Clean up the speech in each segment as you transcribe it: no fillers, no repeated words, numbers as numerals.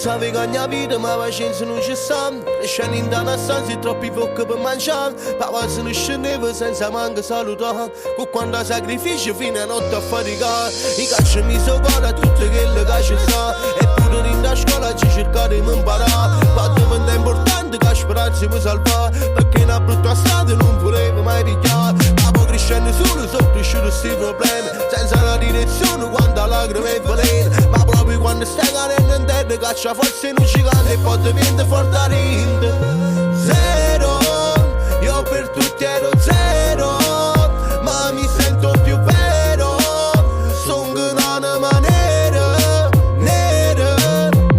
sapevi che ogni vita ma pazienza non ci sta. Scendo in una stanza e troppi fuochi per mangiare. Papà se ne scendeva senza manco salutare. Con quanto sacrificio fino a notte a faticare. I caccio mi so cuore a tutte quelle che ci sta. Eppure in da scuola ci cercare di imparare. Quando diventa importante che la speranza mi salva. Perché una brutta strada non volevo mai pigliare. Capo crescendo solo sono cresciuto sti problemi. Senza la direzione quando lacrime e veleno. Ma proprio quando stai cadendo in terra caccia forse non ci canta. E poi diventa forte a rinde. Zero, io per tutti ero zero. Ma mi sento più vero. Sono un'anima nera, nera.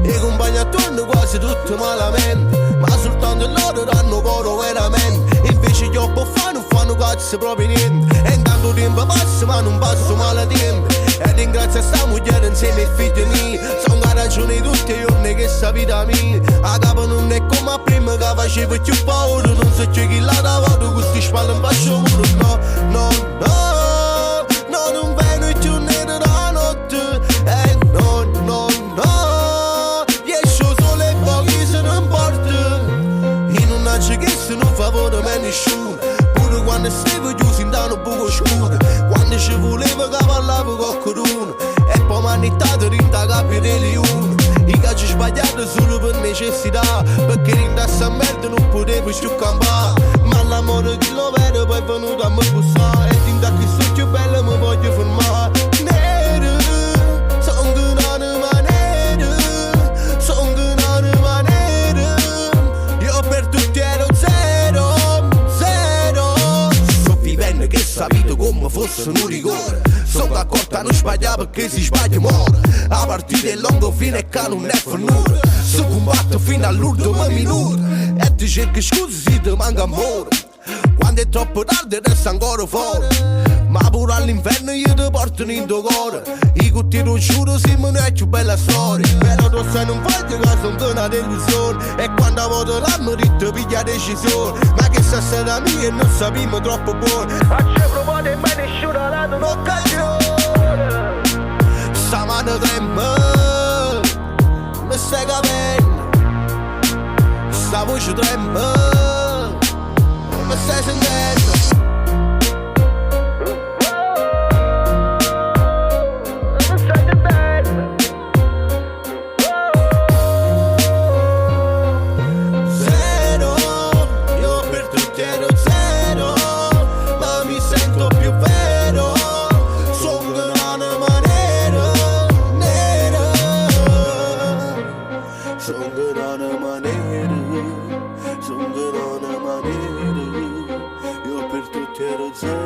I compagni attorno quasi tutto malamente. Ma soltanto loro danno coro veramente. Invece gli buffani non fanno cazzo proprio niente. E intanto tempo passa ma non passo male tempo. E ringrazio a sta moglie insieme ai figli miei. Sono la ragione tutti i giorni che sta vita mia. A capo non è come a prima che facevo più paura. Non so chi l'ha davanti, questi spalle in faccio muro. No, no, no, no, non vengo più nero da notte. No, no, no, riesco solo e pochi se non importa. E non c'è che se non favore a nessuno. Pure quando stavo chiuso in da un buco scuro. Quando ci voleva che parlavo con qualcuno. E poi mi hanno dato rinda capire le uno. I cacci sbagliati solo per necessità. Perché rinda sta merda non potevo più campare. Ma l'amore che lo vero poi è venuto a me bussare. E rinda che sono più bella mi voglio fermare. Nero, sono un'anima nera. Sono un'anima nera. Io per tutti ero zero, zero. Sto vivendo che sta vita come fosse un rigore. Sono d'accordo a non sbagliare perché si sbaglia muore. A partire il lungo fino e che non è finura. Se combatto fino all'ultimo minuto. E ti cerchi scusi se ti manca amore. Quando è troppo tardi resta ancora fuori. Ma pure all'inferno io ti porto in tuo cuore. I cutti lo giuro siamo noi più bella storia. Però tu sai non voglio che sono una delusione. E quando ho avuto l'anno ti piglia decisione. Ma che sta stata mia e non sappiamo troppo buono. Ma c'è provato e mai nessuno ha dato un'occasione. Sta mano trema, mi stai capendo. Sta voce trema, mi stai sentendo. Sono una maniera, io per tutti ero zero.